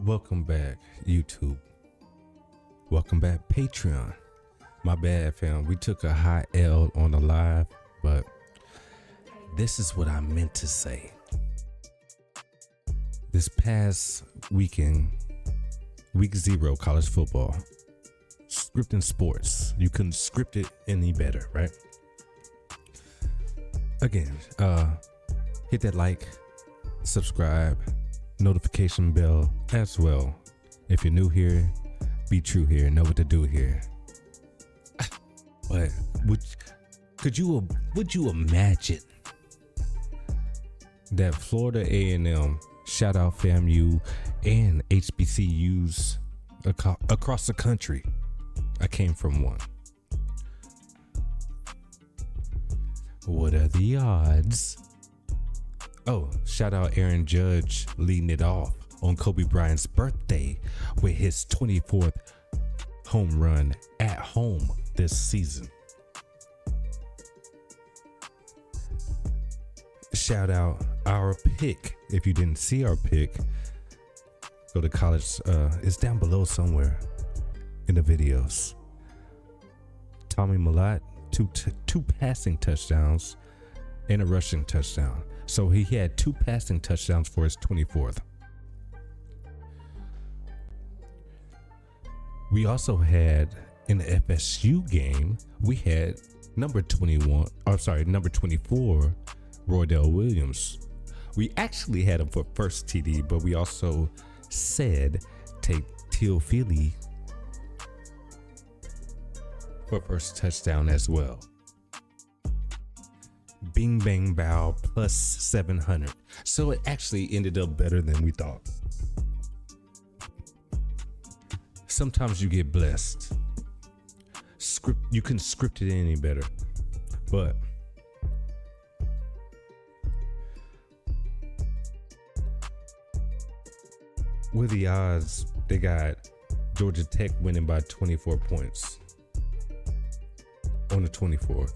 Welcome back, YouTube. Welcome back, Patreon. My bad, fam. We took a high L on the live, but this is what I meant to say. This past weekend, week 0, college football, scripting sports. You couldn't script it any better, right? Again, hit that like, subscribe, notification bell as well. If you're new here, be true here, know what to do here. But would you imagine that Florida A&M, shout out FAMU and HBCUs across the country? I came from one. What are the odds? Oh, shout out Aaron Judge leading it off on Kobe Bryant's birthday with his 24th home run at home this season. Shout out our pick. If you didn't see our pick, go to college. It's down below somewhere in the videos. Tommy Millett, two passing touchdowns and a rushing touchdown. So he had 2 passing touchdowns for his 24th. We also had in the FSU game, we had number 24, Roydell Williams. We actually had him for first TD, but we also said take Teal Philly for first touchdown as well. Bing bang bow plus 700. So it actually ended up better than we thought. Sometimes you get blessed. You can script it any better. But with the odds, they got Georgia Tech winning by 24 points on the 24th.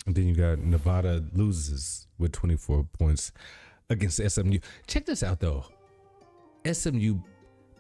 And then you got Nevada loses with 24 points against SMU. Check this out, though. SMU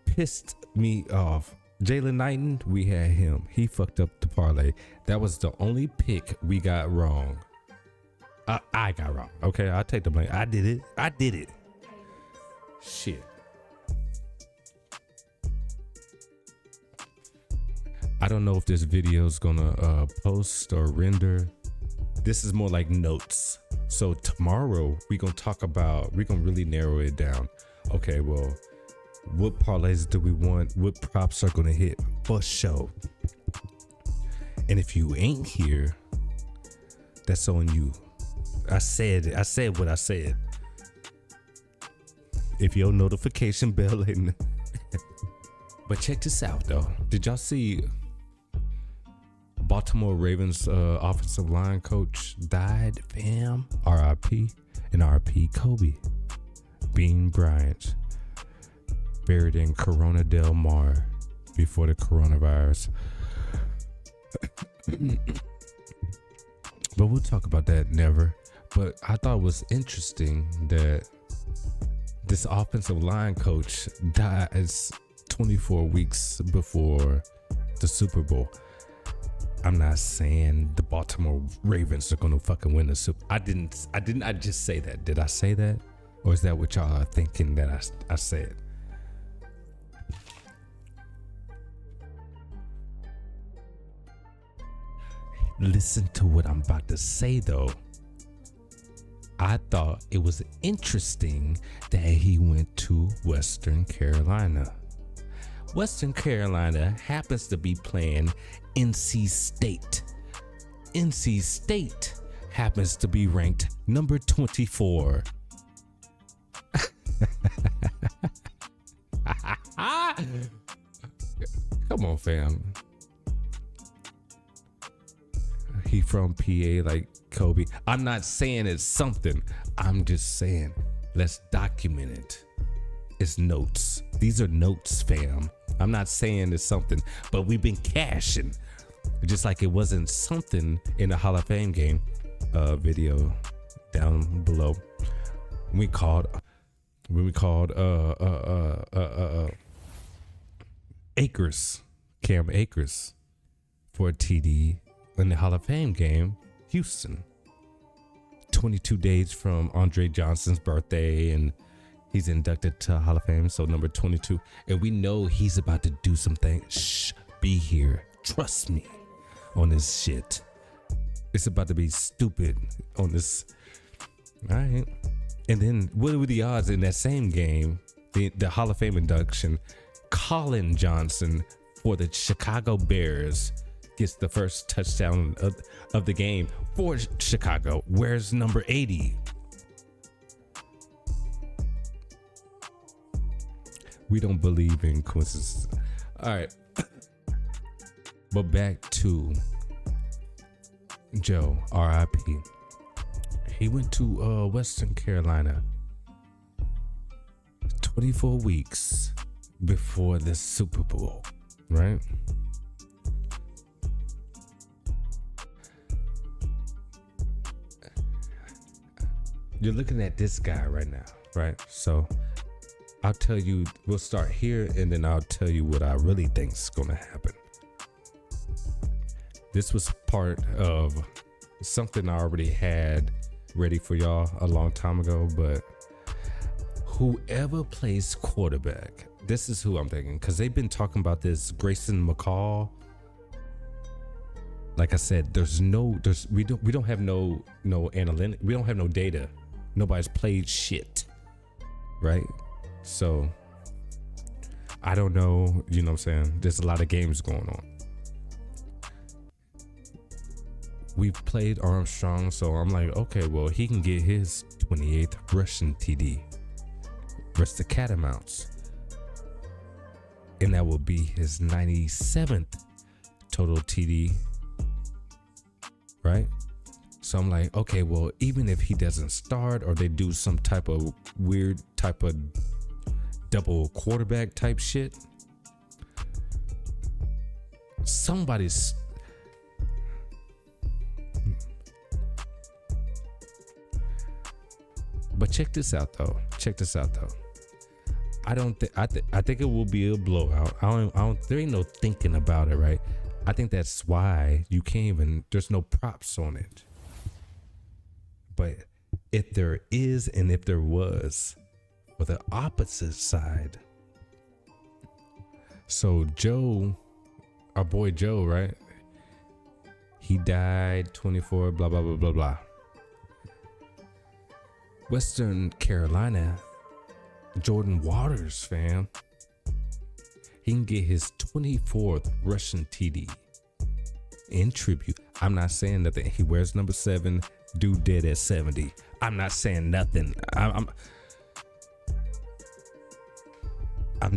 pissed me off. Jalen Knighton, we had him. He fucked up the parlay. That was the only pick we got wrong. I got wrong. Okay, I'll take the blame. I did it. Shit. I don't know if this video is gonna post or render. This is more like notes. So tomorrow we're gonna really narrow it down. Okay, well, what parlays do we want? What props are gonna hit for show? And if you ain't here, that's on you. I said what I said. If your notification bell ain't But check this out though. Did y'all see Baltimore Ravens offensive line coach died, fam? RIP and RIP Kobe Bean Bryant, buried in Corona Del Mar before the coronavirus. But we'll talk about that never. But I thought it was interesting that this offensive line coach dies 24 weeks before the Super Bowl. I'm not saying the Baltimore Ravens are gonna fucking win the Super. I didn't just say that. Did I say that? Or is that what y'all are thinking that I said? Listen to what I'm about to say though. I thought it was interesting that he went to Western Carolina. Western Carolina happens to be playing NC State. NC State happens to be ranked number 24. Come on, fam. He from PA like Kobe. I'm not saying it's something. I'm just saying let's document it. It's notes. These are notes, fam. I'm not saying it's something, but we've been cashing. Just like it wasn't something in the Hall of Fame game video down below. We called Akers, Cam Akers, for a TD in the Hall of Fame game, Houston. 22 days from Andre Johnson's birthday, and he's inducted to Hall of Fame, so number 22. And we know he's about to do something. Shh, be here. Trust me on this shit. It's about to be stupid on this. All right. And then what were the odds in that same game, the Hall of Fame induction, Colin Johnson for the Chicago Bears gets the first touchdown of the game for Chicago. Where's number 80? We don't believe in coincidences. All right. But back to Joe, R.I.P. He went to Western Carolina 24 weeks before the Super Bowl, right? You're looking at this guy right now, right? So I'll tell you, we'll start here, and then I'll tell you what I really think is going to happen. This was part of something I already had ready for y'all a long time ago, but whoever plays quarterback, this is who I'm thinking, because they've been talking about this Grayson McCall. Like I said, we don't have no analytic, we don't have no data. Nobody's played shit, right? So I don't know, you know what I'm saying? There's a lot of games going on. We've played Armstrong, so I'm like, okay, well, he can get his 28th rushing TD versus the Catamounts, and that will be his 97th total TD, right? So I'm like, okay, well, even if he doesn't start or they do some type of weird type of double quarterback type shit, somebody's. But check this out though. I think it will be a blowout. There ain't no thinking about it, right? I think that's why you can't even, there's no props on it. But if there is, and if there was, for the opposite side. So Joe, our boy Joe, right? He died 24, blah, blah, blah, blah, blah. Western Carolina, Jordan Waters, fam. He can get his 24th rushing TD in tribute. I'm not saying nothing. He wears number 7, dude dead at 70. I'm not saying nothing. I'm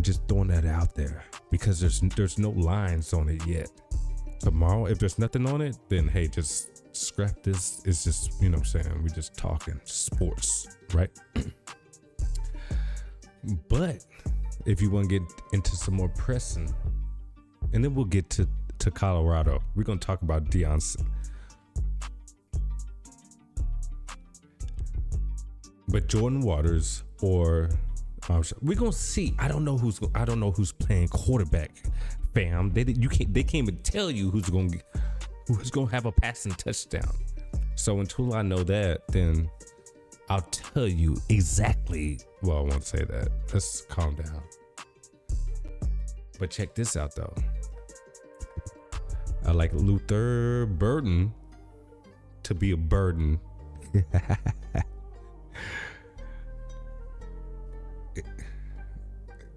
just throwing that out there because there's no lines on it yet. Tomorrow, if there's nothing on it, then hey, just scrap this. It's just, you know what I'm saying, we're just talking sports, right? But if you want to get into some more pressing, and then we'll get to Colorado, we're going to talk about Deion. But Jordan Waters, or we're going to see. I don't know who's playing quarterback, fam. They can't even tell you who's going to have a passing touchdown. So until I know that, then I'll tell you exactly. Well, I won't say that. Let's calm down. But check this out, though. I like Luther Burden to be a burden.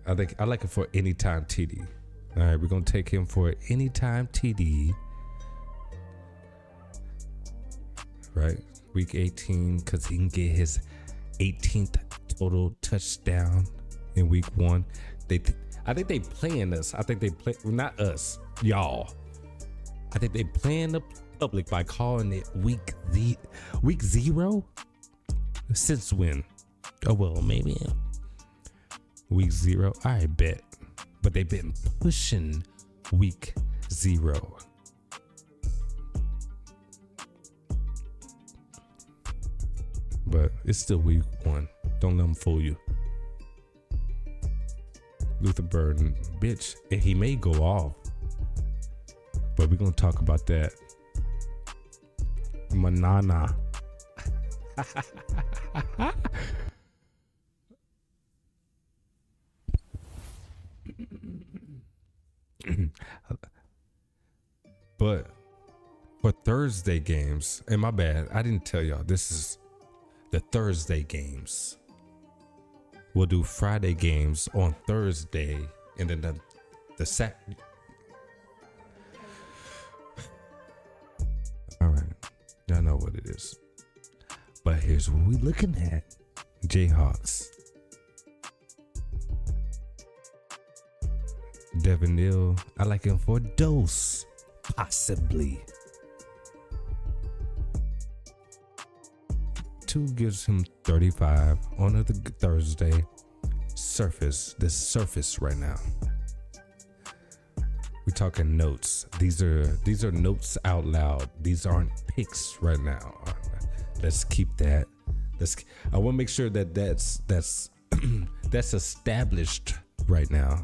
I like it for anytime TD. All right, we're going to take him for anytime TD. Right, week 18, because he can get his 18th total touchdown in week 1. I think they playing us. I think they play, well, not us, y'all. I think they playing the public by calling it week 0. Since when? Oh well, maybe week 0. I bet, but they've been pushing week 0. But it's still week 1. Don't let them fool you. Luther Burden, bitch, and he may go off, but we're gonna talk about that. Manana. But for Thursday games, and my bad, I didn't tell y'all, this is the Thursday games. We'll do Friday games on Thursday, and then the Saturday. All right, y'all know what it is. But here's what we looking at. Jayhawks. Devin Neal, I like him for a dose, possibly. 2 gives him 35 on a Thursday. This surface right now. We talking notes. These are notes out loud. These aren't picks right now. Let's keep that. I want to make sure that that's that's established right now.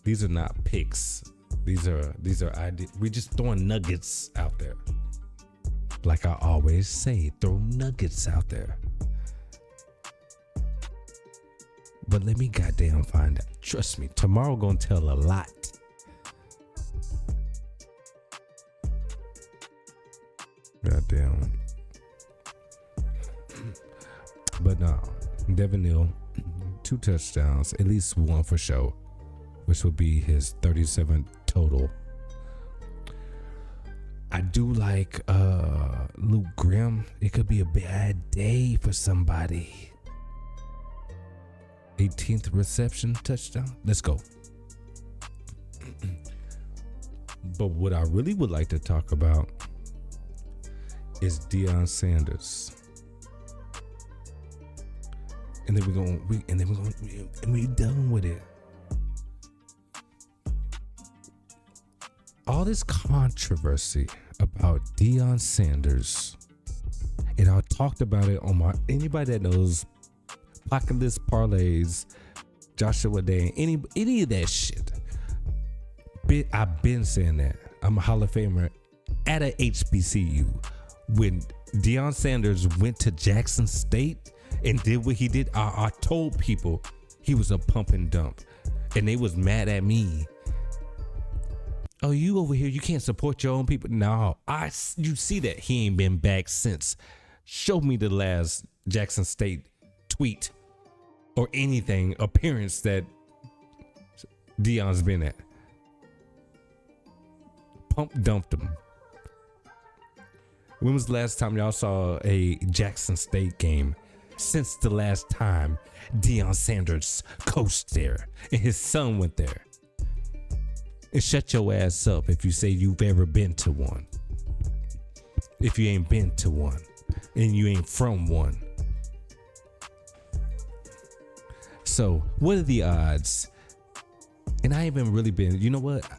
These are not picks. These are ideas. We just throwing nuggets out there. Like I always say, throw nuggets out there. But let me goddamn find out. Trust me, tomorrow gonna tell a lot. Goddamn. But no, Devin Neal, 2 touchdowns, at least 1 for sure, which would be his 37 total. I do like Luke Grimm. It could be a bad day for somebody. 18th reception touchdown. Let's go. But what I really would like to talk about is Deion Sanders. And then we're done with it. All this controversy about Deion Sanders, and I talked about it on anybody that knows Apocalypse Parlays, Joshua Day, any of that shit. I've been saying that. I'm a Hall of Famer at a HBCU. When Deion Sanders went to Jackson State and did what he did, I told people he was a pump and dump, and they was mad at me. Oh, you over here, you can't support your own people. No, you see that he ain't been back since. Show me the last Jackson State tweet or anything, appearance that Deion's been at. Pump dumped him. When was the last time y'all saw a Jackson State game? Since the last time Deion Sanders coached there and his son went there. And shut your ass up if you say you've ever been to one. If you ain't been to one and you ain't from one. So what are the odds? And I haven't really been, you know what?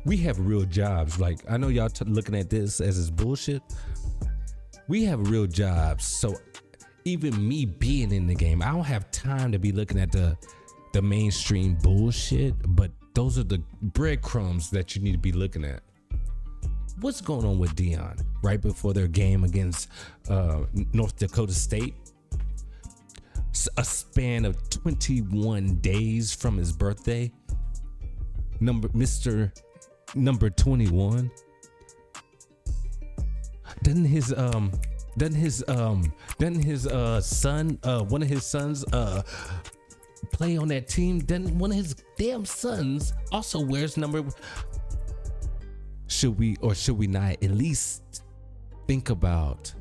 We have real jobs. Like, I know y'all looking at this as it's bullshit. We have real jobs. So even me being in the game, I don't have time to be looking at the mainstream bullshit, but those are the breadcrumbs that you need to be looking at. What's going on with Deion right before their game against North Dakota State? A span of 21 days from his birthday. Mr. Number 21. Doesn't his son, one of his sons, play on that team? Then one of his damn sons also wears number. Should we not at least think about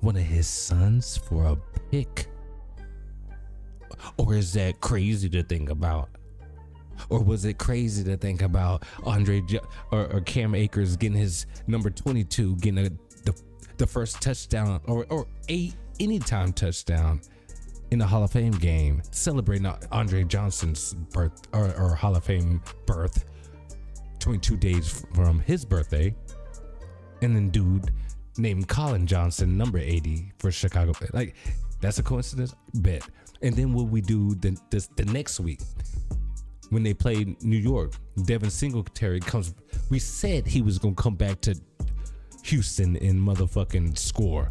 one of his sons for a pick? Or is that crazy to think about? Or was it crazy to think about or Cam Akers getting his number 22, getting the first touchdown or anytime touchdown in the Hall of Fame game, celebrating Andre Johnson's birth or Hall of Fame birth, 22 days from his birthday, and then dude named Colin Johnson, number 80 for Chicago. Like, That's a coincidence? Bet. And then what we do the next week when they played New York, Devin Singletary comes. We said he was gonna come back to Houston and motherfucking score.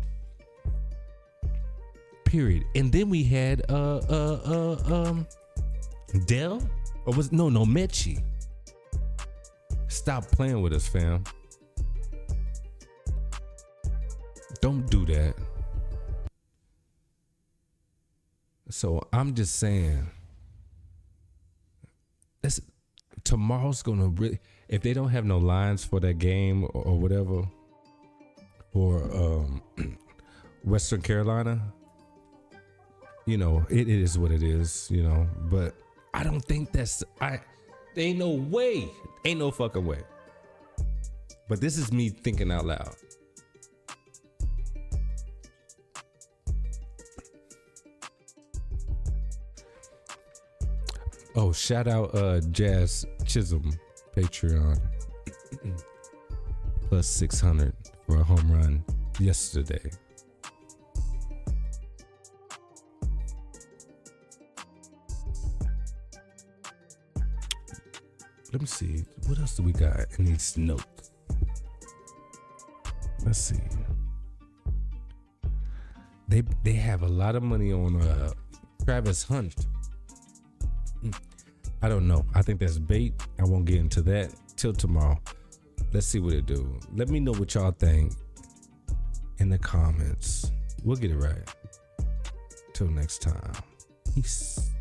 Period. And then we had Dell, or was no Mechie. Stop playing with us, fam. Don't do that. So I'm just saying, tomorrow's gonna really, if they don't have no lines for that game or whatever, or Western Carolina, you know, it is what it is, you know. But I don't think there ain't no way, ain't no fucking way. But this is me thinking out loud. Oh, shout out Jazz Chisholm, Patreon. Plus 600 for a home run yesterday. Let me see. What else do we got in these notes? Let's see. They have a lot of money on Travis Hunt. I don't know. I think that's bait. I won't get into that till tomorrow. Let's see what it do. Let me know what y'all think in the comments. We'll get it right. Till next time. Peace.